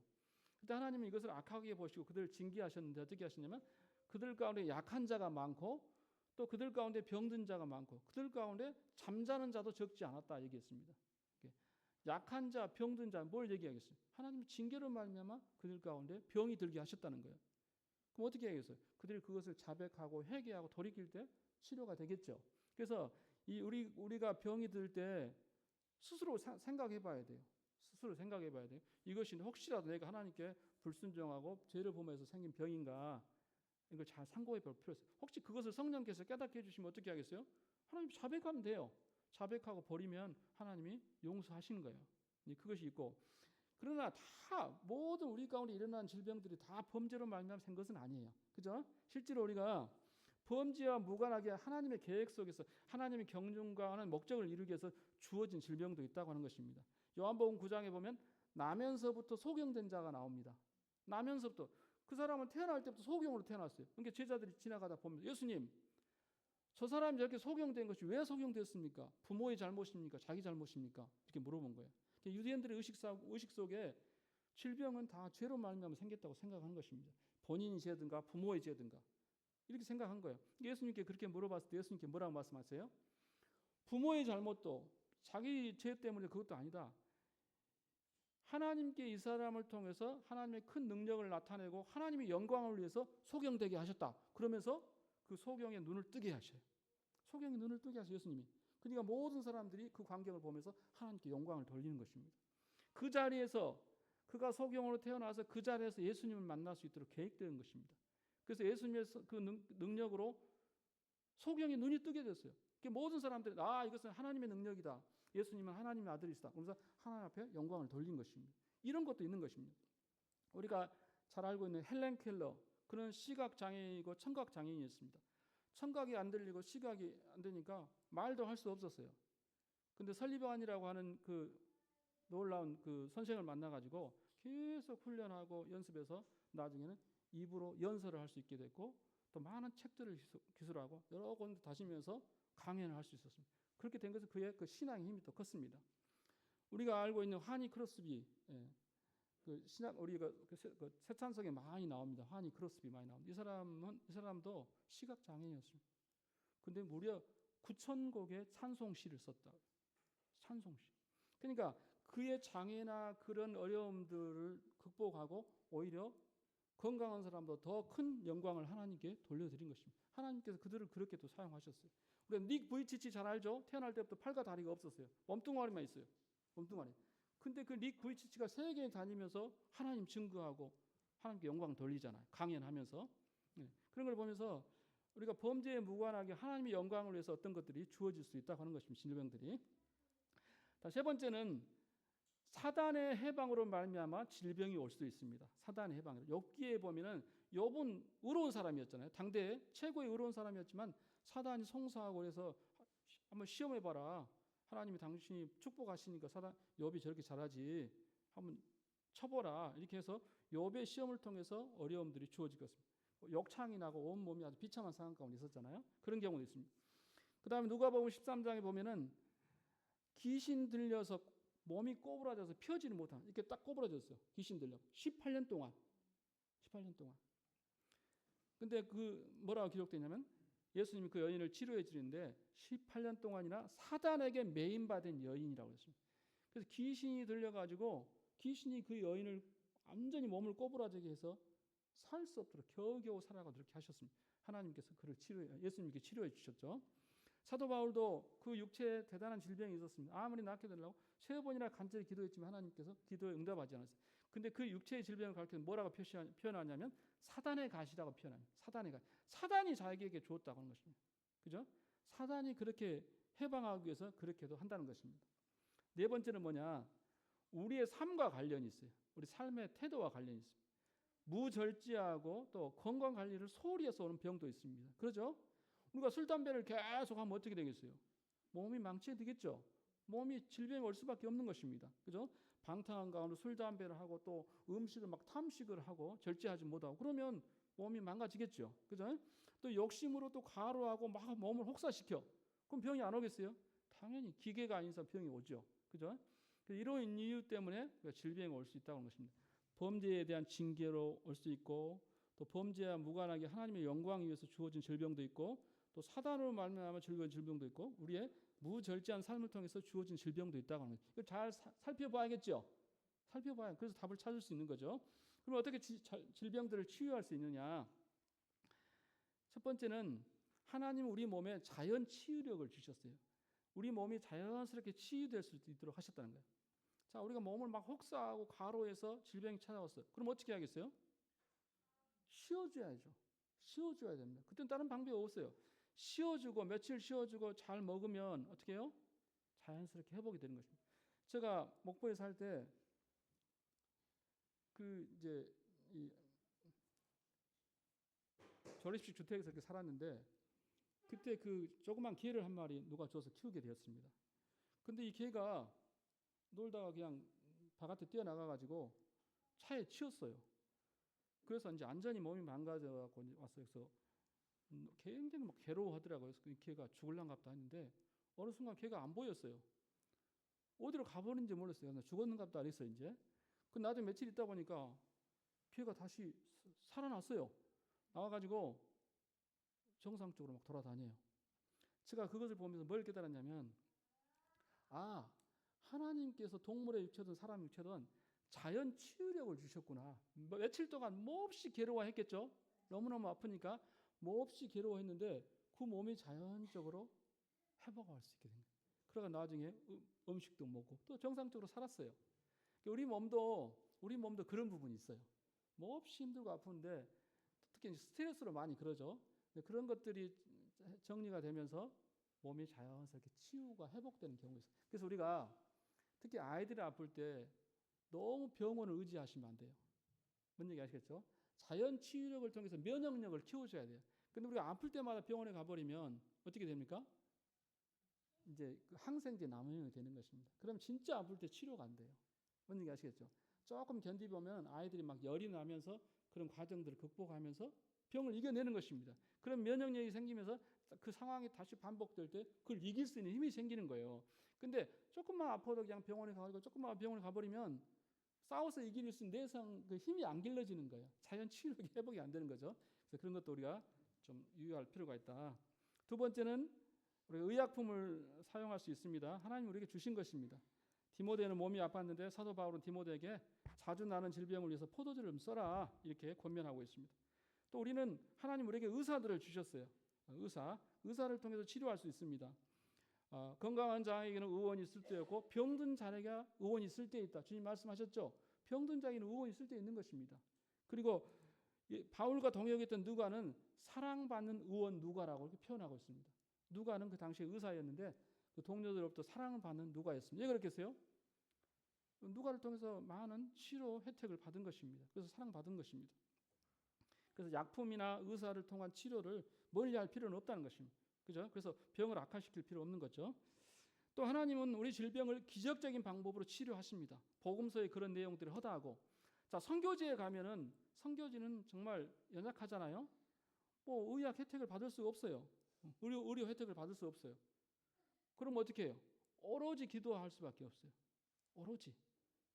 그때 하나님은 이것을 악하게 보시고 그들을 징계하셨는데 어떻게 하시냐면 그들 가운데 약한 자가 많고 또 그들 가운데 병든 자가 많고 그들 가운데 잠자는 자도 적지 않았다 얘기했습니다. 약한 자, 병든 자 뭘 얘기하겠어요? 하나님의 징계로 말미암아 그들 가운데 병이 들게 하셨다는 거예요. 그럼 어떻게 하겠어요? 그들이 그것을 자백하고 회개하고 돌이킬 때 치료가 되겠죠. 그래서 우리가 병이 들 때 스스로 생각해 봐야 돼요. 이것이 혹시라도 내가 하나님께 불순종하고 죄를 범해서 생긴 병인가 이걸 잘 상고해 볼 필요가 있어요. 혹시 그것을 성령께서 깨닫게 해주시면 어떻게 하겠어요? 하나님 자백하면 돼요. 자백하고 버리면 하나님이 용서하시는 거예요. 그것이 있고, 그러나 다 모든 우리 가운데 일어난 질병들이 다 범죄로 말미암아 생 것은 아니에요. 그죠? 실제로 우리가 범죄와 무관하게 하나님의 계획 속에서 하나님의 경륜과 하는 목적을 이루기 위해서 주어진 질병도 있다고 하는 것입니다. 요한복음 9장에 보면 나면서부터 소경된 자가 나옵니다. 나면서부터 그 사람은 태어날 때부터 소경으로 태어났어요. 그러니까 제자들이 지나가다 보면 예수님, 저 사람이 저렇게 소경된 것이 왜 소경됐습니까? 부모의 잘못입니까? 자기 잘못입니까? 이렇게 물어본 거예요. 유대인들의 의식 속에 질병은 다 죄로 말미암아 생겼다고 생각한 것입니다. 본인이 죄든가 부모의 죄든가 이렇게 생각한 거예요. 예수님께 그렇게 물어봤을 때 예수님께 뭐라고 말씀하세요? 부모의 잘못도 자기 죄 때문에 그것도 아니다. 하나님께 이 사람을 통해서 하나님의 큰 능력을 나타내고 하나님의 영광을 위해서 소경되게 하셨다. 그러면서 그 소경의 눈을 뜨게 하셔요. 소경의 눈을 뜨게 하셔요, 예수님이. 그러니까 모든 사람들이 그 광경을 보면서 하나님께 영광을 돌리는 것입니다. 그 자리에서 그가 소경으로 태어나서 그 자리에서 예수님을 만날 수 있도록 계획된 것입니다. 그래서 예수님의 그 능력으로 소경의 눈이 뜨게 됐어요. 모든 사람들이 이것은 하나님의 능력이다. 예수님은 하나님의 아들이시다. 그래서 하나님 앞에 영광을 돌린 것입니다. 이런 것도 있는 것입니다. 우리가 잘 알고 있는 헬렌 켈러, 그런 시각 장애인이고 청각 장애인이었습니다. 청각이 안 들리고 시각이 안 되니까 말도 할 수 없었어요. 근데 설리반이라고 하는 그 놀라운 그 선생을 만나가지고 계속 훈련하고 연습해서 나중에는 입으로 연설을 할 수 있게 됐고 또 많은 책들을 기술하고 여러 군데 다니면서 강연을 할 수 있었습니다. 그렇게 된 것은 그의 그 신앙의 힘이 더 컸습니다. 우리가 알고 있는 하니 크로스비, 그 신학 우리가 그 새찬송에 많이 나옵니다. 하니 크로스비 많이 나옵니다. 이 사람도 시각 장애인이었습니다. 근데 무려 9,000곡의 찬송시를 썼다. 찬송시. 그러니까 그의 장애나 그런 어려움들을 극복하고 오히려 건강한 사람도 더 큰 영광을 하나님께 돌려드린 것입니다. 하나님께서 그들을 그렇게 또 사용하셨어요. 그러니까 닉 부이치치 잘 알죠? 태어날 때부터 팔과 다리가 없었어요. 몸뚱아리만 있어요. 몸뚱아리. 근데 그 닉 부이치치가 세계에 다니면서 하나님 증거하고 하나님께 영광 돌리잖아요. 강연하면서. 네. 그런 걸 보면서 우리가 범죄에 무관하게 하나님의 영광을 위해서 어떤 것들이 주어질 수 있다고 하는 것입니다. 질병들이. 세 번째는 사단의 해방으로 말미암아 질병이 올 수도 있습니다. 사단의 해방. 욥기에 보면은 욥은 의로운 사람이었잖아요. 당대 최고의 의로운 사람이었지만 사단이 송사하고 해서 한번 시험해봐라. 하나님이 당신이 축복하시니까 욥이 저렇게 잘하지. 한번 쳐보라. 이렇게 해서 욥의 시험을 통해서 어려움들이 주어질 것입니다. 욕창이 나고 온 몸이 아주 비참한 상황 가운데 있었잖아요. 그런 경우도 있습니다. 그 다음에 누가복음 13장에 보면은 귀신 들려서 몸이 꼬부라져서 펴지를 못하는, 이렇게 딱 꼬부라졌어요. 귀신 들려. 18년 동안. 근데 그 뭐라고 기록되냐면 예수님이 그 여인을 치료해 주는데 18년 동안이나 사단에게 매인받은 여인이라고 했습니다. 그래서 귀신이 들려가지고 귀신이 그 여인을 완전히 몸을 꼬부라지게 해서 살 수 없도록 겨우겨우 살아가도록 이렇게 하셨습니다. 하나님께서 그를 예수님께 치료해 주셨죠. 사도 바울도 그 육체에 대단한 질병이 있었습니다. 아무리 낫게 되려고 3번이나 간절히 기도했지만 하나님께서 기도에 응답하지 않았어요. 근데 그 육체의 질병을 가르쳐 뭐라고 표현하냐면 사단의 가시라고 표현합니다. 사단이 자기에게 주었다고 하는 것입니다. 그죠? 사단이 그렇게 해방하기 위해서 그렇게도 한다는 것입니다. 4번째는 뭐냐? 우리의 삶과 관련이 있어요. 우리 삶의 태도와 관련이 있습니다. 무절제하고 또 건강 관리를 소홀히 해서 오는 병도 있습니다. 그렇죠? 우리가 술, 담배를 계속 하면 어떻게 되겠어요? 몸이 망치되겠죠. 몸이 질병이 올 수밖에 없는 것입니다. 그죠? 방탕한 가운데 술, 담배를 하고 또 음식을 막 탐식을 하고 절제하지 못하고 그러면 몸이 망가지겠죠. 그죠? 또 욕심으로 또 과로하고 막 몸을 혹사시켜. 그럼 병이 안 오겠어요? 당연히 기계가 아닌 이상 병이 오죠. 그죠? 이런 이유 때문에 질병이 올 수 있다는 것입니다. 범죄에 대한 징계로 올 수 있고 또 범죄와 무관하게 하나님의 영광을 위해서 주어진 질병도 있고 또 사단으로 말미암아 주어진 질병도 있고 우리의 무절제한 삶을 통해서 주어진 질병도 있다고 하는 거예요. 이걸 잘 살펴봐야겠죠. 살펴봐야 그래서 답을 찾을 수 있는 거죠. 그럼 어떻게 질병들을 치유할 수 있느냐? 첫 번째는 하나님 우리 몸에 자연 치유력을 주셨어요. 우리 몸이 자연스럽게 치유될 수 있도록 하셨다는 거예요. 자, 우리가 몸을 막 혹사하고 과로해서 질병이 찾아왔어요. 그럼 어떻게 하겠어요? 쉬어줘야죠. 쉬어줘야 됩니다. 그때는 다른 방법이 없어요. 쉬어주고 며칠 쉬어주고 잘 먹으면 어떻게 해요? 자연스럽게 회복이 되는 것입니다. 제가 목포에 살 때 그 이제 이 조립식 주택에서 이렇게 살았는데 그때 그 조그만 개를 한 마리 누가 줘서 키우게 되었습니다. 근데 이 개가 놀다가 그냥 바깥에 뛰어나가가지고 차에 치였어요. 그래서 이제 완전히 몸이 망가져갖고 왔어요. 그래서 굉장히 막 괴로워하더라고요. 그래서 걔가 죽을랑갑다 했는데 어느 순간 걔가 안 보였어요. 어디로 가버린지 몰랐어요. 죽었는갑다 그랬어요. 이제 그 나중에 며칠 있다 보니까 걔가 다시 살아났어요. 나와가지고 정상적으로 막 돌아다녀요. 제가 그것을 보면서 뭘 깨달았냐면 하나님께서 동물의 육체든 사람 육체든 자연 치유력을 주셨구나. 며칠 동안 몹시 괴로워했겠죠. 너무너무 아프니까 몹시 괴로워했는데 그 몸이 자연적으로 회복할 수 있게 된 거예요. 그러다 나중에 음식도 먹고 또 정상적으로 살았어요. 우리 몸도 그런 부분이 있어요. 몹시 힘들고 아픈데 특히 스트레스로 많이 그러죠. 그런 것들이 정리가 되면서 몸이 자연스럽게 치유가 회복되는 경우가 있어요. 그래서 우리가 특히 아이들이 아플 때 너무 병원을 의지하시면 안 돼요. 뭔 얘기 아시겠죠? 자연 치유력을 통해서 면역력을 키워줘야 돼요. 근데 우리가 아플 때마다 병원에 가버리면 어떻게 됩니까? 이제 그 항생제 남용이 되는 것입니다. 그럼 진짜 아플 때 치료가 안 돼요. 뭔 얘기 아시겠죠? 조금 견디보면 아이들이 막 열이 나면서 그런 과정들을 극복하면서 병을 이겨내는 것입니다. 그럼 면역력이 생기면서 그 상황이 다시 반복될 때 그걸 이길 수 있는 힘이 생기는 거예요. 근데 조금만 아파도 그냥 병원에 가고 조금만 병원에 가버리면 싸워서 이길 수 있는 내성 그 힘이 안 길러지는 거예요. 자연 치유력이 회복이 안 되는 거죠. 그래서 그런 것도 우리가 좀 유의할 필요가 있다. 두 번째는 우리가 의약품을 사용할 수 있습니다. 하나님 우리에게 주신 것입니다. 디모데는 몸이 아팠는데 사도 바울은 디모데에게 자주 나는 질병을 위해서 포도주를 좀 써라 이렇게 권면하고 있습니다. 또 우리는 하나님 우리에게 의사들을 주셨어요. 의사를 통해서 치료할 수 있습니다. 건강한 자에게는 의원이 있을 때 없고 병든 자에게 의원이 있을 때 있다. 주님 말씀하셨죠. 병든 자에게는 의원이 있을 때 있는 것입니다. 그리고 바울과 동역했던 누가는 사랑받는 의원 누가라고 이렇게 표현하고 있습니다. 누가는 그 당시에 의사였는데 그 동료들로부터 사랑을 받는 누가였습니다. 왜 그렇겠어요? 누가를 통해서 많은 치료 혜택을 받은 것입니다. 그래서 사랑받은 것입니다. 그래서 약품이나 의사를 통한 치료를 멀리할 필요는 없다는 것입니다. 그죠? 그래서 병을 악화시킬 필요 없는 거죠. 또 하나님은 우리 질병을 기적적인 방법으로 치료하십니다. 복음서에 그런 내용들이 허다하고, 자, 선교지에 가면은 선교지는 정말 연약하잖아요. 뭐 의학 혜택을 받을 수가 없어요. 의료 혜택을 받을 수 없어요. 그럼 어떻게 해요? 오로지 기도할 수밖에 없어요. 오로지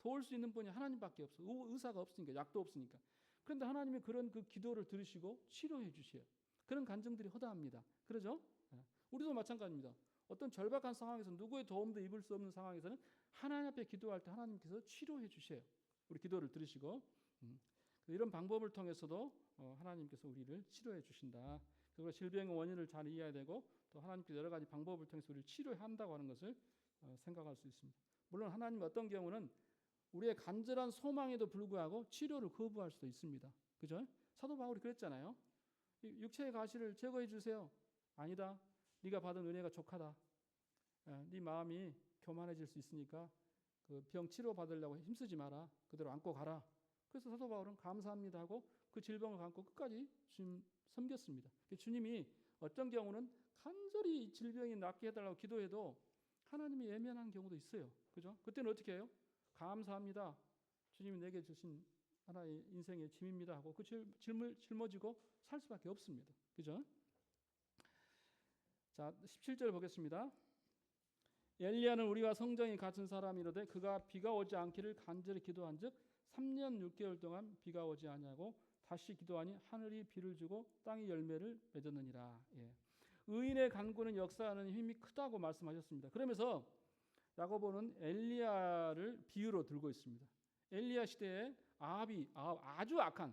도울 수 있는 분이 하나님밖에 없어요. 의사가 없으니까, 약도 없으니까. 그런데 하나님이 그런 그 기도를 들으시고 치료해 주셔요. 그런 간증들이 허다합니다. 그러죠? 우리도 마찬가지입니다. 어떤 절박한 상황에서 누구의 도움도 입을 수 없는 상황에서는 하나님 앞에 기도할 때 하나님께서 치료해 주셔요. 우리 기도를 들으시고 이런 방법을 통해서도 하나님께서 우리를 치료해 주신다. 그리고 질병의 원인을 잘 이해해야 되고 또 하나님께서 여러 가지 방법을 통해서 우리를 치료한다고 하는 것을 생각할 수 있습니다. 물론 하나님 어떤 경우는 우리의 간절한 소망에도 불구하고 치료를 거부할 수도 있습니다. 그죠? 사도 바울이 그랬잖아요. 육체의 가시를 제거해 주세요. 아니다. 네가 받은 은혜가 족하다. 네 마음이 교만해질 수 있으니까 그 병 치료 받으려고 힘쓰지 마라. 그대로 안고 가라. 그래서 사도 바울은 감사합니다 하고 그 질병을 안고 끝까지 주님 섬겼습니다. 주님이 어떤 경우는 간절히 질병이 낫게 해달라고 기도해도 하나님이 예면한 경우도 있어요. 그죠? 그때는 어떻게 해요? 감사합니다. 주님이 내게 주신 하나의 인생의 짐입니다 하고 그 짊어지고 살 수밖에 없습니다. 그죠? 자, 17절 보겠습니다. 엘리야는 우리와 성정이 같은 사람이로되 그가 비가 오지 않기를 간절히 기도한즉 3년 6개월 동안 비가 오지 아니하고 다시 기도하니 하늘이 비를 주고 땅이 열매를 맺었느니라. 예. 의인의 간구는 역사하는 힘이 크다고 말씀하셨습니다. 그러면서 야고보는 엘리야를 비유로 들고 있습니다. 엘리야 시대에 아주 악한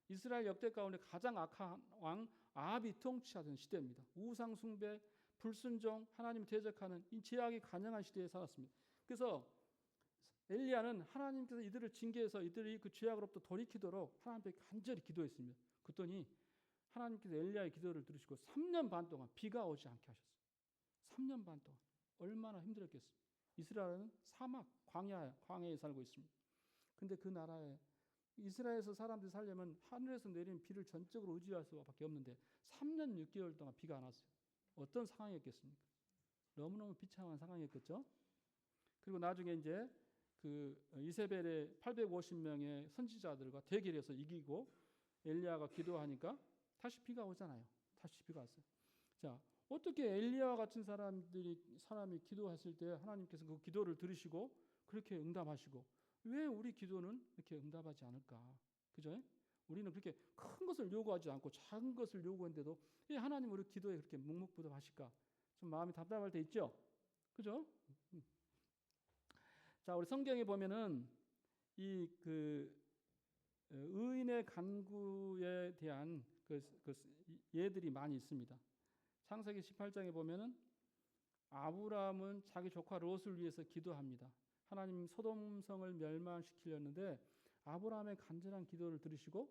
이스라엘 역대 가운데 가장 악한 왕 아합이 통치하던 시대입니다. 우상 숭배, 불순종, 하나님 대적하는 이 죄악이 간영한 시대에 살았습니다. 그래서 엘리야는 하나님께서 이들을 징계해서 이들이 그 죄악으로부터 돌이키도록 하나님께 간절히 기도했습니다. 그랬더니 하나님께서 엘리야의 기도를 들으시고 3년 반 동안 비가 오지 않게 하셨어요. 3년 반 동안 얼마나 힘들었겠어요. 이스라엘은 사막, 광야에 살고 있습니다. 근데 그 나라에 이스라엘에서 사람들이 살려면 하늘에서 내리는 비를 전적으로 의지할 수밖에 없는데 3년 6개월 동안 비가 안 왔어요. 어떤 상황이었겠습니까? 너무너무 비참한 상황이었겠죠. 그리고 나중에 이제 그 이세벨의 850명의 선지자들과 대결해서 이기고 엘리야가 기도하니까 다시 비가 오잖아요. 다시 비가 왔어요. 자, 어떻게 엘리야와 같은 사람이 기도했을 때 하나님께서 그 기도를 들으시고 그렇게 응답하시고 왜 우리 기도는 이렇게 응답하지 않을까? 그죠? 우리는 그렇게 큰 것을 요구하지 않고 작은 것을 요구했는데도 왜 하나님 우리 기도에 그렇게 묵묵부답하실까? 좀 마음이 답답할 때 있죠? 그죠? 자, 우리 성경에 보면은 의인의 간구에 대한 예들이 많이 있습니다. 창세기 18장에 보면은 아브라함은 자기 조카 롯을 위해서 기도합니다. 하나님 소돔성을 멸망시키려는데 아브라함의 간절한 기도를 들으시고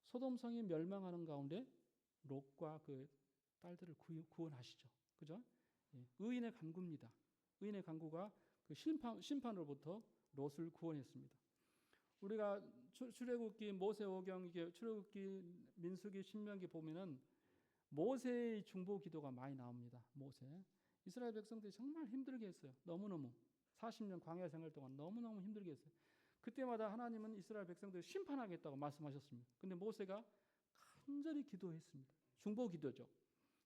소돔성이 멸망하는 가운데 롯과 그 딸들을 구원하시죠. 그죠? 예, 의인의 간구입니다. 의인의 간구가 그 심판으로부터 롯을 구원했습니다. 우리가 출애굽기, 모세오경, 출애굽기, 민수기, 신명기 보면은 모세의 중보 기도가 많이 나옵니다. 모세. 이스라엘 백성들이 정말 힘들게 했어요. 너무너무. 40년 광야 생활 동안 너무너무 힘들게 했어요. 그때마다 하나님은 이스라엘 백성들을 심판하겠다고 말씀하셨습니다. 근데 모세가 간절히 기도했습니다. 중보 기도죠.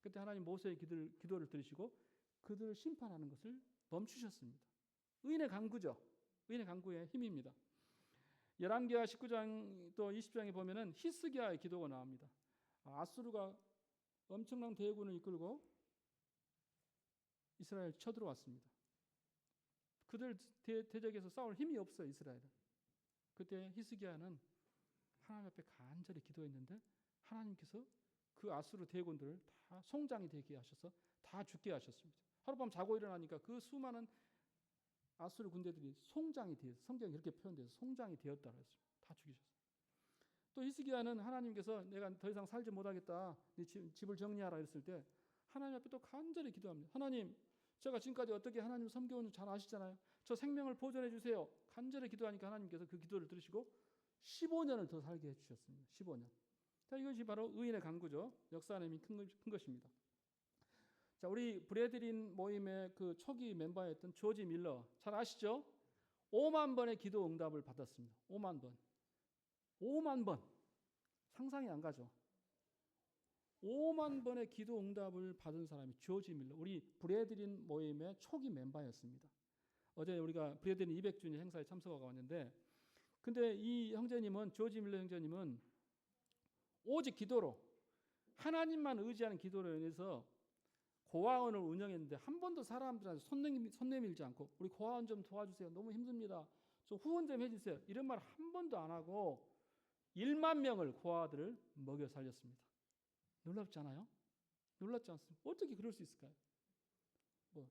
그때 하나님 모세의 기도를 들으시고 그들을 심판하는 것을 멈추셨습니다. 의인의 간구죠. 의인의 간구의 힘입니다. 열왕기하 19장 또 20장에 보면은 히스기야의 기도가 나옵니다. 아수르가 엄청난 대군을 이끌고 이스라엘 쳐들어왔습니다. 그들 대적에서 싸울 힘이 없어요. 이스라엘은. 그때 히스기야는 하나님 앞에 간절히 기도했는데 하나님께서 그 아수르 대군들을 다 송장이 되게 하셔서 다 죽게 하셨습니다. 하룻밤 자고 일어나니까 그 수많은 아수르 군대들이 송장이 되어서, 성경이 그렇게 표현돼서 송장이 되었다고 했습니다. 다 죽이셨어요. 또 히스기야는 하나님께서 내가 더 이상 살지 못하겠다, 네 집을 정리하라 했을 때 하나님 앞에 또 간절히 기도합니다. 하나님, 제가 지금까지 어떻게 하나님 섬겨온 잘 아시잖아요. 저 생명을 보존해 주세요. 간절히 기도하니까 하나님께서 그 기도를 들으시고 15년을 더 살게 해주셨습니다. 15년. 자, 이것이 바로 의인의 간구죠. 역사 안에 큰 것입니다. 자, 우리 브래들인 모임의 그 초기 멤버였던 조지 밀러 잘 아시죠? 5만 번의 기도 응답을 받았습니다. 5만 번. 5만 번. 상상이 안 가죠. 5만 번의 기도 응답을 받은 사람이 조지 밀러, 우리 브래들인 모임의 초기 멤버였습니다. 어제 우리가 브래들인 200주년 행사에 참석하고 왔는데, 근데 이 형제님은, 조지 밀러 형제님은 오직 기도로, 하나님만 의지하는 기도로 인해서 고아원을 운영했는데 한 번도 사람들한테 손 내밀지 않고 우리 고아원 좀 도와주세요. 너무 힘듭니다. 좀 후원 좀 해주세요. 이런 말 한 번도 안 하고 1만 명을 고아들을 먹여 살렸습니다. 놀랍지 않아요? 놀랍지 않습니까? 어떻게 그럴 수 있을까요? 뭐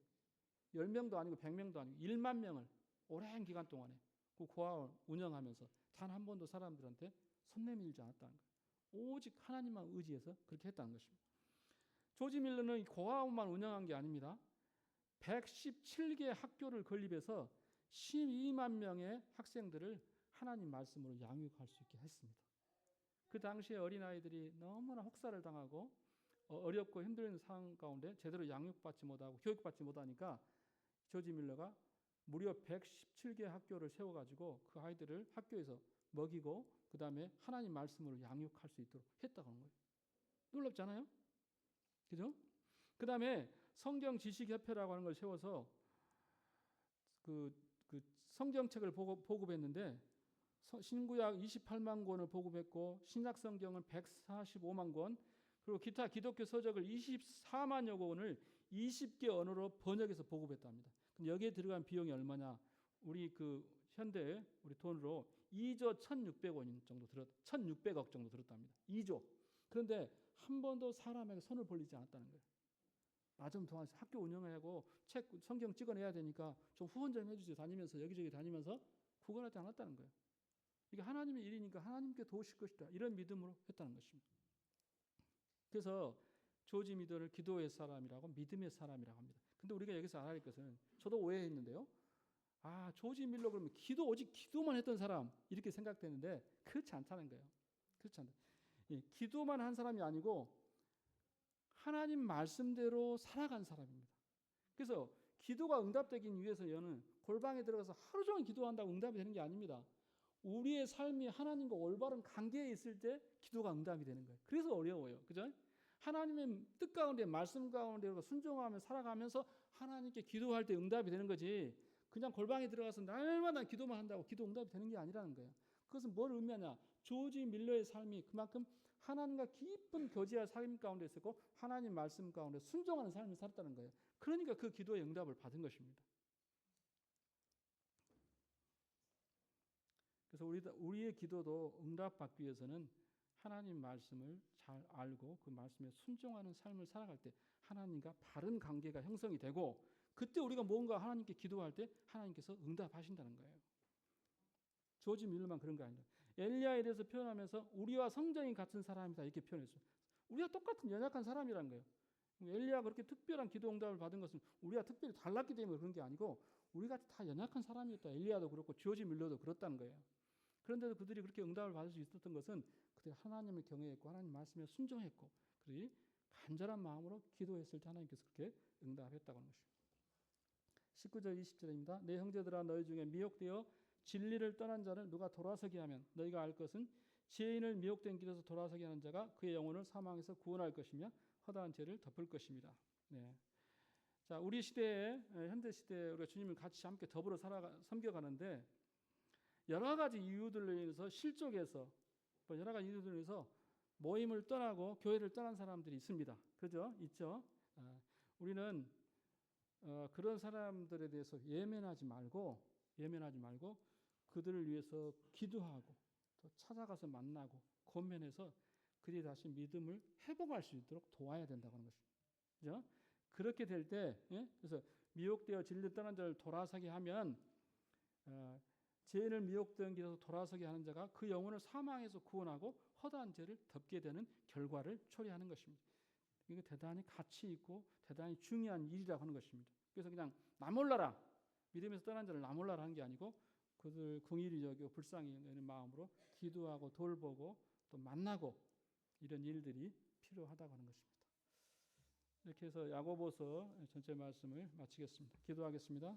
10명도 아니고 100명도 아니고 1만 명을 오랜 기간 동안에 그 고아원 운영하면서 단 한 번도 사람들한테 손 내밀지 않았다는 거예요. 오직 하나님만 의지해서 그렇게 했다는 것입니다. 조지 밀러는 고아원만 운영한 게 아닙니다. 117개 학교를 건립해서 12만 명의 학생들을 하나님 말씀으로 양육할 수 있게 했습니다. 그 당시에 어린아이들이 너무나 혹사를 당하고 어렵고 힘든 상황 가운데 제대로 양육받지 못하고 교육받지 못하니까 조지 밀러가 무려 117개 학교를 세워가지고 그 아이들을 학교에서 먹이고 그 다음에 하나님 말씀으로 양육할 수 있도록 했다고 하는 거예요. 놀랍지 않아요? 그죠? 그 다음에 성경 지식협회라고 하는 걸 세워서 그 성경책을 보급했는데 신구약 28만 권을 보급했고 신약 성경은 145만 권, 그리고 기타 기독교 서적을 24만여 권을 20개 언어로 번역해서 보급했답니다. 근데 여기에 들어간 비용이 얼마냐? 우리 그 현대 우리 돈으로 2조 1,600원 정도 1,600억 정도 들었답니다. 2조. 그런데 한 번도 사람에게 손을 벌리지 않았다는 거예요. 나 좀 도와주세요. 학교 운영하고 책 성경 찍어내야 되니까 좀 후원 좀 해주세요. 다니면서 여기저기 다니면서 구걸하지 않았다는 거예요. 이게 하나님의 일이니까 하나님께 도우실 것이다. 이런 믿음으로 했다는 것입니다. 그래서 조지 밀러를 기도의 사람이라고, 믿음의 사람이라고 합니다. 근데 우리가 여기서 알아야 할 것은, 저도 오해했는데요. 아, 조지 밀러 그러면 오직 기도만 했던 사람 이렇게 생각되는데 그렇지 않다는 거예요. 그렇지 않다. 예, 기도만 한 사람이 아니고 하나님 말씀대로 살아간 사람입니다. 그래서 기도가 응답되기 위해서 여는 골방에 들어가서 하루 종일 기도한다고 응답이 되는 게 아닙니다. 우리의 삶이 하나님과 올바른 관계에 있을 때 기도가 응답이 되는 거예요. 그래서 어려워요. 그죠? 하나님의 뜻 가운데, 말씀 가운데 순종하며 살아가면서 하나님께 기도할 때 응답이 되는 거지, 그냥 골방에 들어가서 날마다 기도만 한다고 기도 응답이 되는 게 아니라는 거예요. 그것은 뭘 의미하냐? 조지 밀러의 삶이 그만큼 하나님과 깊은 교제와 삶 가운데 있었고 하나님 말씀 가운데 순종하는 삶을 살았다는 거예요. 그러니까 그 기도의 응답을 받은 것입니다. 그래서 우리의 기도도 응답받기 위해서는 하나님 말씀을 잘 알고 그 말씀에 순종하는 삶을 살아갈 때 하나님과 바른 관계가 형성이 되고, 그때 우리가 뭔가 하나님께 기도할 때 하나님께서 응답하신다는 거예요. 조지 밀러만 그런 거 아닙니다. 엘리야에 대해서 표현하면서 우리와 성정이 같은 사람이다 이렇게 표현했어요. 우리가 똑같은 연약한 사람이라는 거예요. 엘리야가 그렇게 특별한 기도 응답을 받은 것은 우리가 특별히 달랐기 때문에 그런 게 아니고 우리가 다 연약한 사람이었다. 엘리야도 그렇고 조지 밀러도 그렇다는 거예요. 그런데도 그들이 그렇게 응답을 받을 수 있었던 것은 그들이 하나님을 경외했고 하나님 말씀에 순종했고 그들이 간절한 마음으로 기도했을 때 하나님께서 그렇게 응답했다고 하는 것입니다. 19절 20절입니다. 내 형제들아, 너희 중에 미혹되어 진리를 떠난 자를 누가 돌아서게 하면 너희가 알 것은 죄인을 미혹된 길에서 돌아서게 하는 자가 그의 영혼을 사망에서 구원할 것이며 허다한 죄를 덮을 것입니다. 네. 자, 우리 시대에, 현대 시대에 우리가 주님을 같이 함께 더불어 섬겨가는데 여러 가지 이유들로 인해서 실족해서 여러 가지 이유들로 인해서 모임을 떠나고 교회를 떠난 사람들이 있습니다. 그죠? 있죠? 우리는 그런 사람들에 대해서 예민하지 말고 그들을 위해서 기도하고 또 찾아가서 만나고 권면해서 그들이 다시 믿음을 회복할 수 있도록 도와야 된다고 하는 것입니다. 그죠? 그렇게 될 때, 그래서 미혹되어 진리 떠난 자를 돌아서게 하면 죄인을 미혹된 길에서 돌아서게 하는 자가 그 영혼을 사망에서 구원하고 허다한 죄를 덮게 되는 결과를 초래하는 것입니다. 이거 대단히 가치 있고 대단히 중요한 일이라고 하는 것입니다. 그래서 그냥 나 몰라라, 믿음에서 떠난 자를 나 몰라라 하는 게 아니고 그들 긍휼히 여기고 불쌍히 여기는 마음으로 기도하고 돌보고 또 만나고 이런 일들이 필요하다고 하는 것입니다. 이렇게 해서 야고보서 전체 말씀을 마치겠습니다. 기도하겠습니다.